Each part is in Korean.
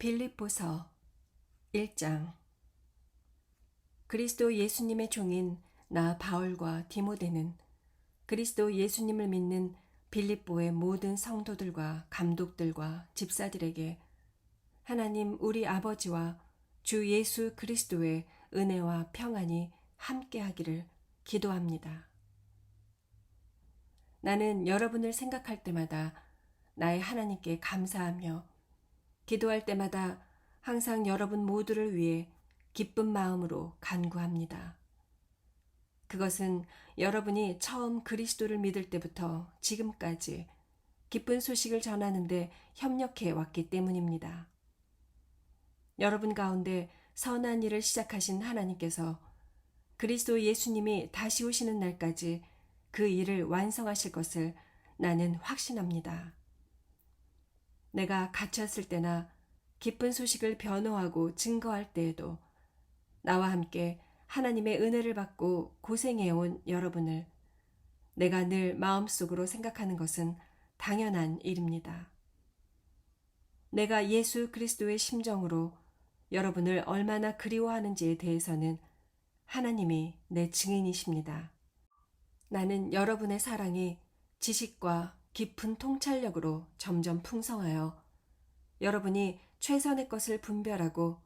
빌립보서 1장. 그리스도 예수님의 종인 나 바울과 디모데는 그리스도 예수님을 믿는 빌립보의 모든 성도들과 감독들과 집사들에게 하나님 우리 아버지와 주 예수 그리스도의 은혜와 평안이 함께하기를 기도합니다. 나는 여러분을 생각할 때마다 나의 하나님께 감사하며 기도할 때마다 항상 여러분 모두를 위해 기쁜 마음으로 간구합니다. 그것은 여러분이 처음 그리스도를 믿을 때부터 지금까지 기쁜 소식을 전하는데 협력해 왔기 때문입니다. 여러분 가운데 선한 일을 시작하신 하나님께서 그리스도 예수님이 다시 오시는 날까지 그 일을 완성하실 것을 나는 확신합니다. 내가 갇혔을 때나 기쁜 소식을 변호하고 증거할 때에도 나와 함께 하나님의 은혜를 받고 고생해온 여러분을 내가 늘 마음속으로 생각하는 것은 당연한 일입니다. 내가 예수 그리스도의 심정으로 여러분을 얼마나 그리워하는지에 대해서는 하나님이 내 증인이십니다. 나는 여러분의 사랑이 지식과 깊은 통찰력으로 점점 풍성하여 여러분이 최선의 것을 분별하고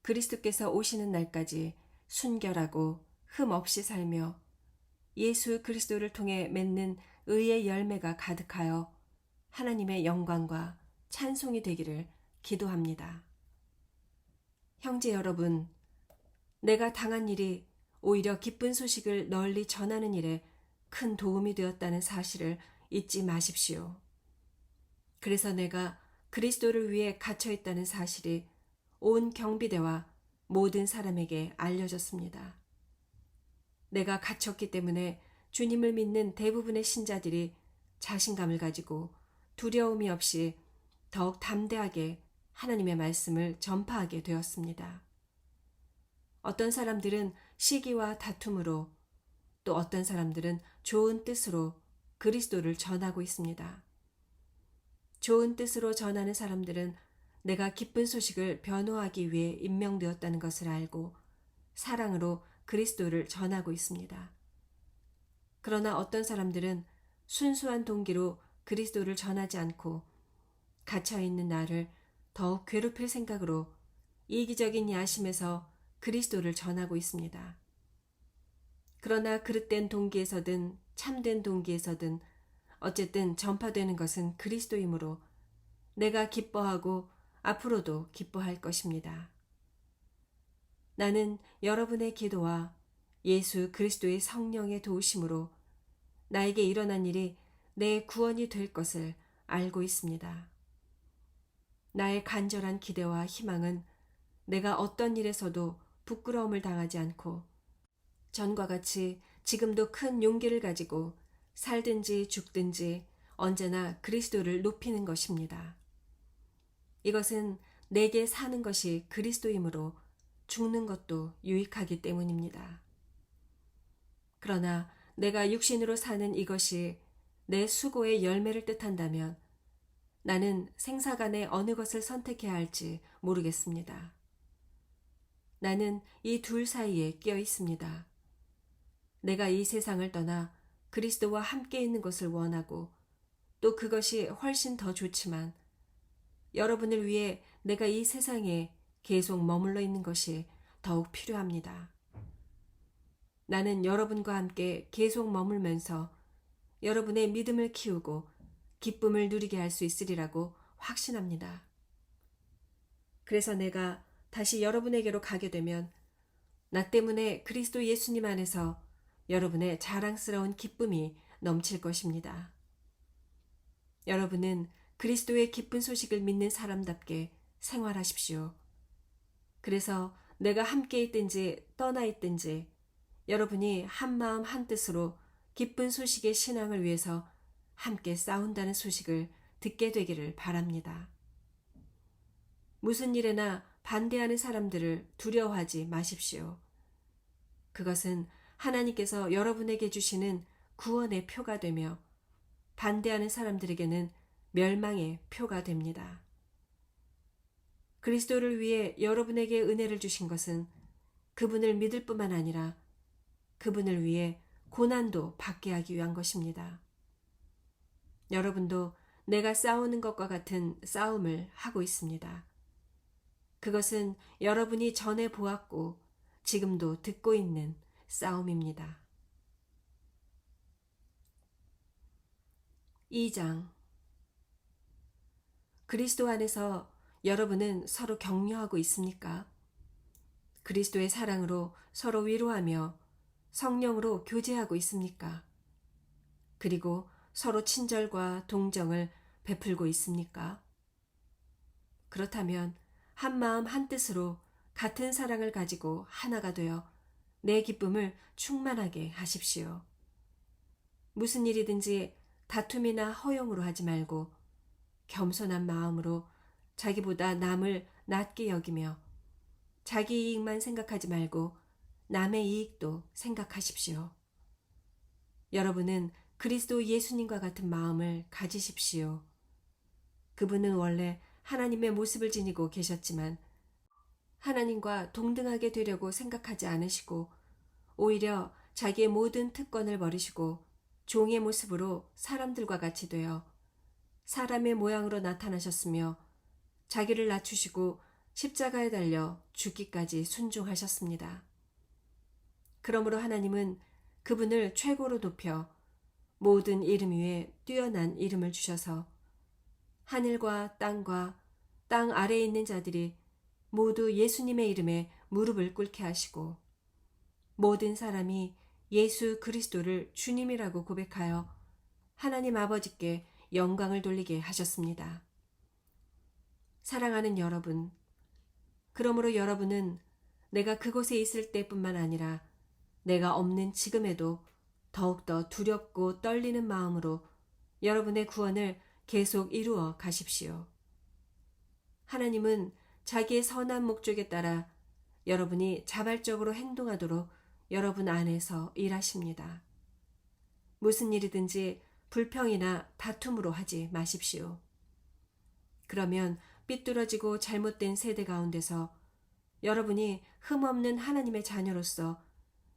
그리스도께서 오시는 날까지 순결하고 흠 없이 살며 예수 그리스도를 통해 맺는 의의 열매가 가득하여 하나님의 영광과 찬송이 되기를 기도합니다. 형제 여러분, 내가 당한 일이 오히려 기쁜 소식을 널리 전하는 일에 큰 도움이 되었다는 사실을 잊지 마십시오. 그래서 내가 그리스도를 위해 갇혀 있다는 사실이 온 경비대와 모든 사람에게 알려졌습니다. 내가 갇혔기 때문에 주님을 믿는 대부분의 신자들이 자신감을 가지고 두려움이 없이 더욱 담대하게 하나님의 말씀을 전파하게 되었습니다. 어떤 사람들은 시기와 다툼으로 또 어떤 사람들은 좋은 뜻으로 그리스도를 전하고 있습니다. 좋은 뜻으로 전하는 사람들은 내가 기쁜 소식을 변호하기 위해 임명되었다는 것을 알고 사랑으로 그리스도를 전하고 있습니다. 그러나 어떤 사람들은 순수한 동기로 그리스도를 전하지 않고 갇혀있는 나를 더욱 괴롭힐 생각으로 이기적인 야심에서 그리스도를 전하고 있습니다. 그러나 그릇된 동기에서든 참된 동기에서든 어쨌든 전파되는 것은 그리스도이므로 내가 기뻐하고 앞으로도 기뻐할 것입니다. 나는 여러분의 기도와 예수 그리스도의 성령의 도우심으로 나에게 일어난 일이 내 구원이 될 것을 알고 있습니다. 나의 간절한 기대와 희망은 내가 어떤 일에서도 부끄러움을 당하지 않고 전과 같이 지금도 큰 용기를 가지고 살든지 죽든지 언제나 그리스도를 높이는 것입니다. 이것은 내게 사는 것이 그리스도이므로 죽는 것도 유익하기 때문입니다. 그러나 내가 육신으로 사는 이것이 내 수고의 열매를 뜻한다면 나는 생사간에 어느 것을 선택해야 할지 모르겠습니다. 나는 이 둘 사이에 끼어 있습니다. 내가 이 세상을 떠나 그리스도와 함께 있는 것을 원하고 또 그것이 훨씬 더 좋지만 여러분을 위해 내가 이 세상에 계속 머물러 있는 것이 더욱 필요합니다. 나는 여러분과 함께 계속 머물면서 여러분의 믿음을 키우고 기쁨을 누리게 할 수 있으리라고 확신합니다. 그래서 내가 다시 여러분에게로 가게 되면 나 때문에 그리스도 예수님 안에서 여러분의 자랑스러운 기쁨이 넘칠 것입니다. 여러분은 그리스도의 기쁜 소식을 믿는 사람답게 생활하십시오. 그래서 내가 함께 있든지 떠나 있든지 여러분이 한마음 한뜻으로 기쁜 소식의 신앙을 위해서 함께 싸운다는 소식을 듣게 되기를 바랍니다. 무슨 일에나 반대하는 사람들을 두려워하지 마십시오. 그것은 하나님께서 여러분에게 주시는 구원의 표가 되며 반대하는 사람들에게는 멸망의 표가 됩니다. 그리스도를 위해 여러분에게 은혜를 주신 것은 그분을 믿을 뿐만 아니라 그분을 위해 고난도 받게 하기 위한 것입니다. 여러분도 내가 싸우는 것과 같은 싸움을 하고 있습니다. 그것은 여러분이 전에 보았고 지금도 듣고 있는 싸움입니다. 2장. 그리스도 안에서 여러분은 서로 격려하고 있습니까? 그리스도의 사랑으로 서로 위로하며 성령으로 교제하고 있습니까? 그리고 서로 친절과 동정을 베풀고 있습니까? 그렇다면 한 마음 한 뜻으로 같은 사랑을 가지고 하나가 되어 내 기쁨을 충만하게 하십시오. 무슨 일이든지 다툼이나 허용으로 하지 말고 겸손한 마음으로 자기보다 남을 낮게 여기며 자기 이익만 생각하지 말고 남의 이익도 생각하십시오. 여러분은 그리스도 예수님과 같은 마음을 가지십시오. 그분은 원래 하나님의 모습을 지니고 계셨지만 하나님과 동등하게 되려고 생각하지 않으시고 오히려 자기의 모든 특권을 버리시고 종의 모습으로 사람들과 같이 되어 사람의 모양으로 나타나셨으며 자기를 낮추시고 십자가에 달려 죽기까지 순종하셨습니다. 그러므로 하나님은 그분을 최고로 높여 모든 이름 위에 뛰어난 이름을 주셔서 하늘과 땅과 땅 아래에 있는 자들이 모두 예수님의 이름에 무릎을 꿇게 하시고 모든 사람이 예수 그리스도를 주님이라고 고백하여 하나님 아버지께 영광을 돌리게 하셨습니다. 사랑하는 여러분, 그러므로 여러분은 내가 그곳에 있을 때뿐만 아니라 내가 없는 지금에도 더욱더 두렵고 떨리는 마음으로 여러분의 구원을 계속 이루어 가십시오. 하나님은 자기의 선한 목적에 따라 여러분이 자발적으로 행동하도록 여러분 안에서 일하십니다. 무슨 일이든지 불평이나 다툼으로 하지 마십시오. 그러면 삐뚤어지고 잘못된 세대 가운데서 여러분이 흠없는 하나님의 자녀로서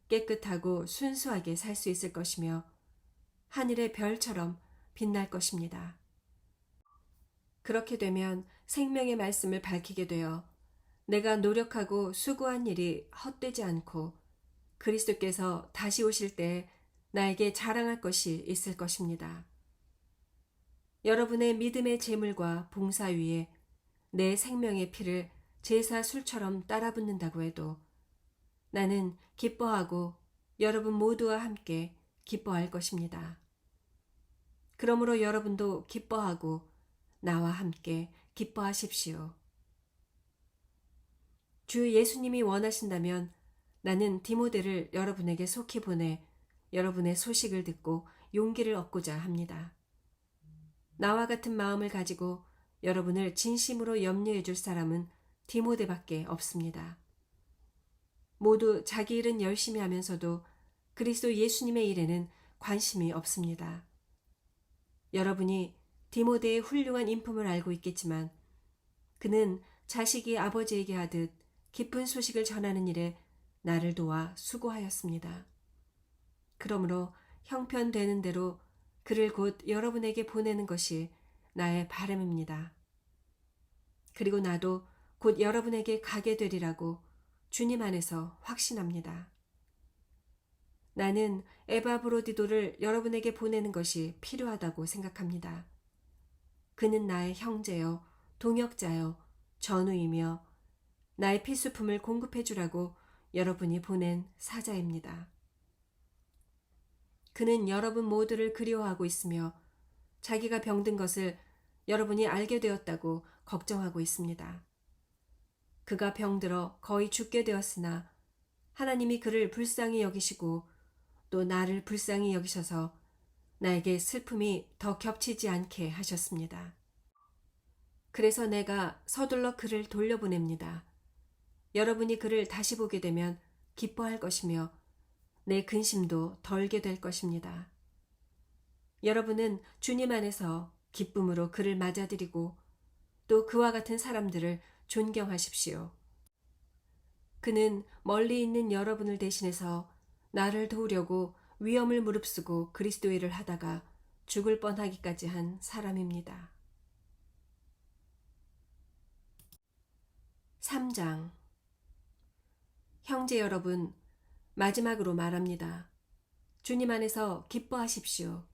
깨끗하고 순수하게 살 수 있을 것이며 하늘의 별처럼 빛날 것입니다. 그렇게 되면 생명의 말씀을 밝히게 되어 내가 노력하고 수고한 일이 헛되지 않고 그리스도께서 다시 오실 때 나에게 자랑할 것이 있을 것입니다. 여러분의 믿음의 제물과 봉사 위에 내 생명의 피를 제사 술처럼 따라 붓는다고 해도 나는 기뻐하고 여러분 모두와 함께 기뻐할 것입니다. 그러므로 여러분도 기뻐하고 나와 함께 기뻐하십시오. 주 예수님이 원하신다면 나는 디모데를 여러분에게 속히 보내 여러분의 소식을 듣고 용기를 얻고자 합니다. 나와 같은 마음을 가지고 여러분을 진심으로 염려해 줄 사람은 디모데밖에 없습니다. 모두 자기 일은 열심히 하면서도 그리스도 예수님의 일에는 관심이 없습니다. 여러분이 디모데의 훌륭한 인품을 알고 있겠지만 그는 자식이 아버지에게 하듯 기쁜 소식을 전하는 일에 나를 도와 수고하였습니다. 그러므로 형편되는 대로 그를 곧 여러분에게 보내는 것이 나의 바람입니다. 그리고 나도 곧 여러분에게 가게 되리라고 주님 안에서 확신합니다. 나는 에바브로디도를 여러분에게 보내는 것이 필요하다고 생각합니다. 그는 나의 형제요, 동역자요, 전우이며 나의 필수품을 공급해 주라고 여러분이 보낸 사자입니다. 그는 여러분 모두를 그리워하고 있으며 자기가 병든 것을 여러분이 알게 되었다고 걱정하고 있습니다. 그가 병들어 거의 죽게 되었으나 하나님이 그를 불쌍히 여기시고 또 나를 불쌍히 여기셔서 나에게 슬픔이 더 겹치지 않게 하셨습니다. 그래서 내가 서둘러 그를 돌려보냅니다. 여러분이 그를 다시 보게 되면 기뻐할 것이며 내 근심도 덜게 될 것입니다. 여러분은 주님 안에서 기쁨으로 그를 맞아들이고 또 그와 같은 사람들을 존경하십시오. 그는 멀리 있는 여러분을 대신해서 나를 도우려고 위험을 무릅쓰고 그리스도의 일을 하다가 죽을 뻔하기까지 한 사람입니다. 3장. 형제 여러분, 마지막으로 말합니다. 주님 안에서 기뻐하십시오.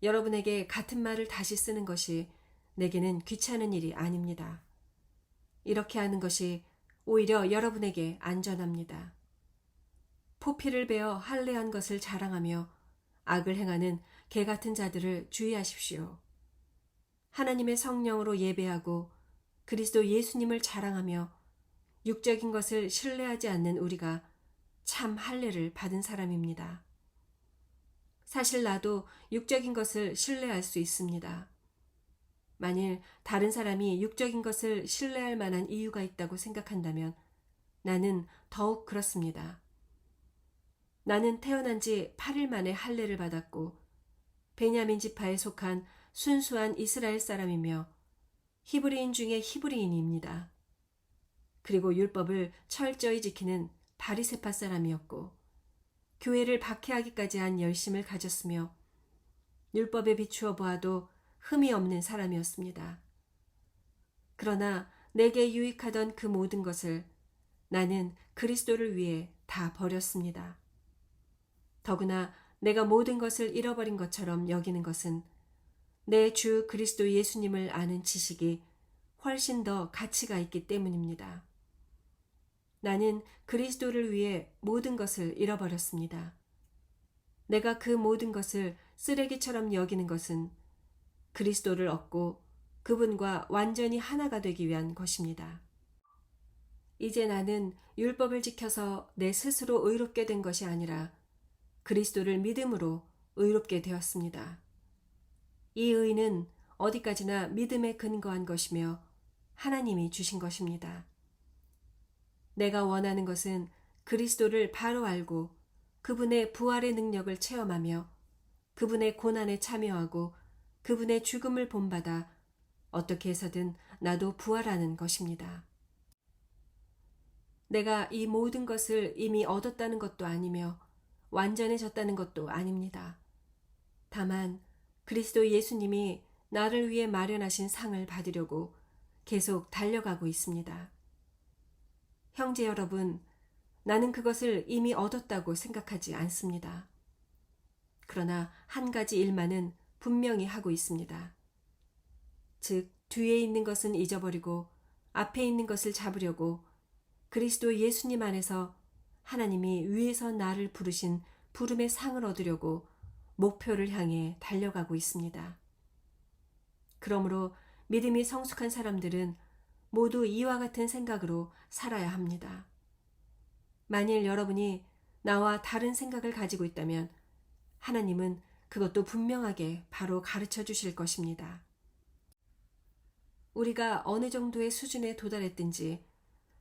여러분에게 같은 말을 다시 쓰는 것이 내게는 귀찮은 일이 아닙니다. 이렇게 하는 것이 오히려 여러분에게 안전합니다. 포피를 베어 할례한 것을 자랑하며 악을 행하는 개 같은 자들을 주의하십시오. 하나님의 성령으로 예배하고 그리스도 예수님을 자랑하며 육적인 것을 신뢰하지 않는 우리가 참 할례를 받은 사람입니다. 사실 나도 육적인 것을 신뢰할 수 있습니다. 만일 다른 사람이 육적인 것을 신뢰할 만한 이유가 있다고 생각한다면 나는 더욱 그렇습니다. 나는 태어난 지 8일 만에 할례를 받았고 베냐민 지파에 속한 순수한 이스라엘 사람이며 히브리인 중에 히브리인입니다. 그리고 율법을 철저히 지키는 바리새파 사람이었고 교회를 박해하기까지 한 열심을 가졌으며 율법에 비추어 보아도 흠이 없는 사람이었습니다. 그러나 내게 유익하던 그 모든 것을 나는 그리스도를 위해 다 버렸습니다. 더구나 내가 모든 것을 잃어버린 것처럼 여기는 것은 내 주 그리스도 예수님을 아는 지식이 훨씬 더 가치가 있기 때문입니다. 나는 그리스도를 위해 모든 것을 잃어버렸습니다. 내가 그 모든 것을 쓰레기처럼 여기는 것은 그리스도를 얻고 그분과 완전히 하나가 되기 위한 것입니다. 이제 나는 율법을 지켜서 내 스스로 의롭게 된 것이 아니라 그리스도를 믿음으로 의롭게 되었습니다. 이 의는 어디까지나 믿음에 근거한 것이며 하나님이 주신 것입니다. 내가 원하는 것은 그리스도를 바로 알고 그분의 부활의 능력을 체험하며 그분의 고난에 참여하고 그분의 죽음을 본받아 어떻게 해서든 나도 부활하는 것입니다. 내가 이 모든 것을 이미 얻었다는 것도 아니며 완전해졌다는 것도 아닙니다. 다만 그리스도 예수님이 나를 위해 마련하신 상을 받으려고 계속 달려가고 있습니다. 형제 여러분, 나는 그것을 이미 얻었다고 생각하지 않습니다. 그러나 한 가지 일만은 분명히 하고 있습니다. 즉, 뒤에 있는 것은 잊어버리고 앞에 있는 것을 잡으려고 그리스도 예수님 안에서 하나님이 위에서 나를 부르신 부름의 상을 얻으려고 목표를 향해 달려가고 있습니다. 그러므로 믿음이 성숙한 사람들은 모두 이와 같은 생각으로 살아야 합니다. 만일 여러분이 나와 다른 생각을 가지고 있다면 하나님은 그것도 분명하게 바로 가르쳐 주실 것입니다. 우리가 어느 정도의 수준에 도달했든지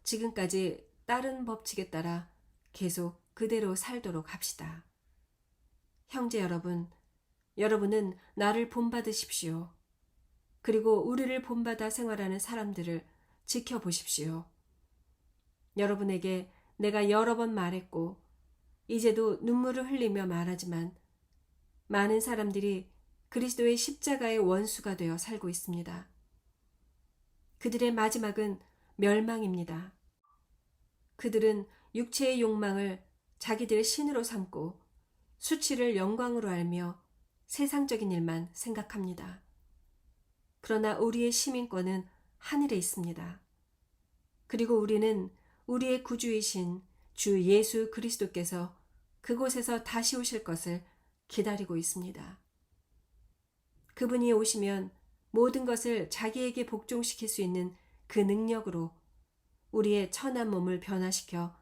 지금까지 다른 법칙에 따라 계속 그대로 살도록 합시다. 형제 여러분, 여러분은 나를 본받으십시오. 그리고 우리를 본받아 생활하는 사람들을 지켜보십시오. 여러분에게 내가 여러 번 말했고 이제도 눈물을 흘리며 말하지만 많은 사람들이 그리스도의 십자가의 원수가 되어 살고 있습니다. 그들의 마지막은 멸망입니다. 그들은 육체의 욕망을 자기들의 신으로 삼고 수치를 영광으로 알며 세상적인 일만 생각합니다. 그러나 우리의 시민권은 하늘에 있습니다. 그리고 우리는 우리의 구주이신 주 예수 그리스도께서 그곳에서 다시 오실 것을 기다리고 있습니다. 그분이 오시면 모든 것을 자기에게 복종시킬 수 있는 그 능력으로 우리의 천한 몸을 변화시켜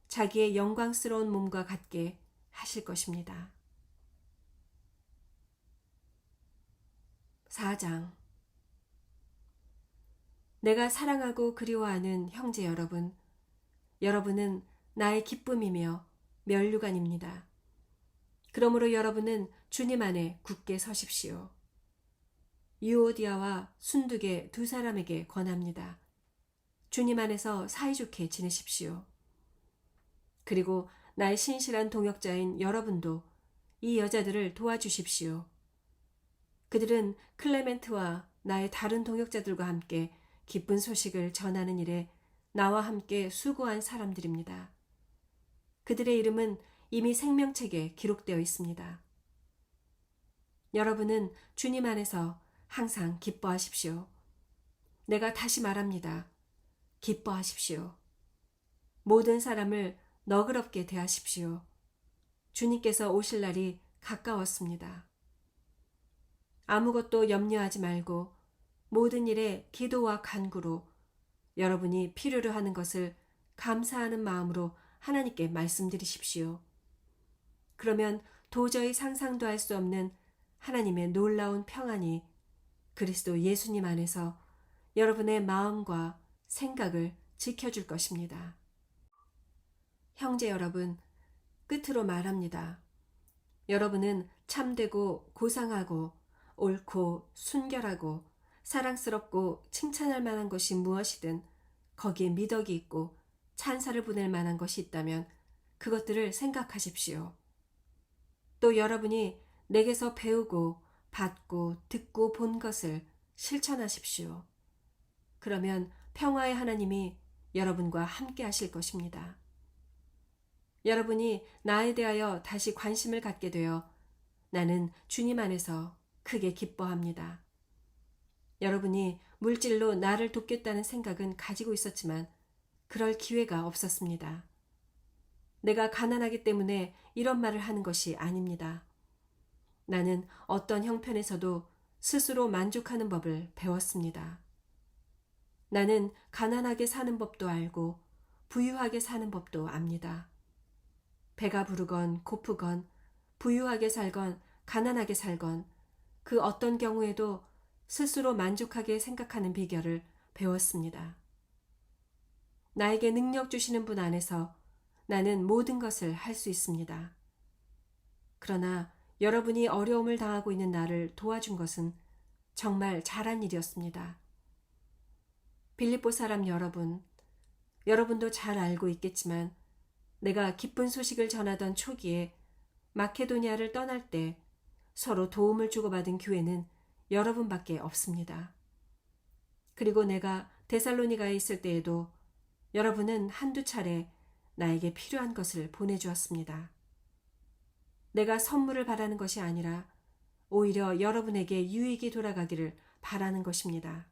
자기의 영광스러운 몸과 같게 하실 것입니다. 4장. 내가 사랑하고 그리워하는 형제 여러분, 여러분은 나의 기쁨이며 면류관입니다. 그러므로 여러분은 주님 안에 굳게 서십시오. 유오디아와 순두계 두 사람에게 권합니다. 주님 안에서 사이좋게 지내십시오. 그리고 나의 신실한 동역자인 여러분도 이 여자들을 도와주십시오. 그들은 클레멘트와 나의 다른 동역자들과 함께 기쁜 소식을 전하는 일에 나와 함께 수고한 사람들입니다. 그들의 이름은 이미 생명책에 기록되어 있습니다. 여러분은 주님 안에서 항상 기뻐하십시오. 내가 다시 말합니다. 기뻐하십시오. 모든 사람을 너그럽게 대하십시오. 주님께서 오실 날이 가까웠습니다. 아무것도 염려하지 말고 모든 일에 기도와 간구로 여러분이 필요로 하는 것을 감사하는 마음으로 하나님께 말씀드리십시오. 그러면 도저히 상상도 할 수 없는 하나님의 놀라운 평안이 그리스도 예수님 안에서 여러분의 마음과 생각을 지켜줄 것입니다. 형제 여러분, 끝으로 말합니다. 여러분은 참되고 고상하고 옳고 순결하고 사랑스럽고 칭찬할 만한 것이 무엇이든 거기에 미덕이 있고 찬사를 보낼 만한 것이 있다면 그것들을 생각하십시오. 또 여러분이 내게서 배우고 받고 듣고 본 것을 실천하십시오. 그러면 평화의 하나님이 여러분과 함께 하실 것입니다. 여러분이 나에 대하여 다시 관심을 갖게 되어 나는 주님 안에서 크게 기뻐합니다. 여러분이 물질로 나를 돕겠다는 생각은 가지고 있었지만 그럴 기회가 없었습니다. 내가 가난하기 때문에 이런 말을 하는 것이 아닙니다. 나는 어떤 형편에서도 스스로 만족하는 법을 배웠습니다. 나는 가난하게 사는 법도 알고 부유하게 사는 법도 압니다. 배가 부르건 고프건 부유하게 살건 가난하게 살건 그 어떤 경우에도 스스로 만족하게 생각하는 비결을 배웠습니다. 나에게 능력 주시는 분 안에서 나는 모든 것을 할 수 있습니다. 그러나 여러분이 어려움을 당하고 있는 나를 도와준 것은 정말 잘한 일이었습니다. 빌립보 사람 여러분, 여러분도 잘 알고 있겠지만 내가 기쁜 소식을 전하던 초기에 마케도니아를 떠날 때 서로 도움을 주고받은 교회는 여러분밖에 없습니다. 그리고 내가 데살로니가에 있을 때에도 여러분은 한두 차례 나에게 필요한 것을 보내주었습니다. 내가 선물을 바라는 것이 아니라 오히려 여러분에게 유익이 돌아가기를 바라는 것입니다.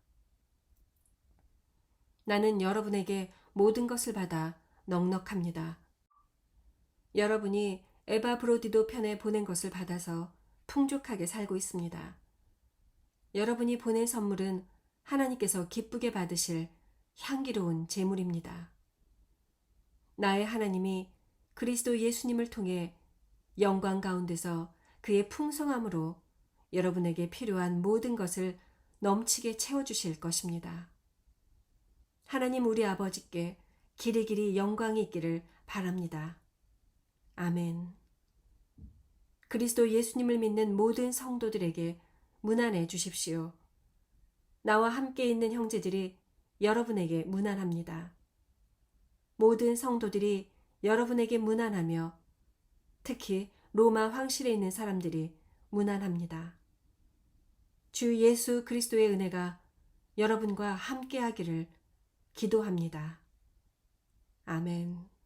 나는 여러분에게 모든 것을 받아 넉넉합니다. 여러분이 에바브로디도 편에 보낸 것을 받아서 풍족하게 살고 있습니다. 여러분이 보낸 선물은 하나님께서 기쁘게 받으실 향기로운 제물입니다. 나의 하나님이 그리스도 예수님을 통해 영광 가운데서 그의 풍성함으로 여러분에게 필요한 모든 것을 넘치게 채워주실 것입니다. 하나님 우리 아버지께 길이길이 영광이 있기를 바랍니다. 아멘. 그리스도 예수님을 믿는 모든 성도들에게 문안해 주십시오. 나와 함께 있는 형제들이 여러분에게 문안합니다. 모든 성도들이 여러분에게 문안하며 특히 로마 황실에 있는 사람들이 문안합니다. 주 예수 그리스도의 은혜가 여러분과 함께 하기를 기도합니다. 아멘.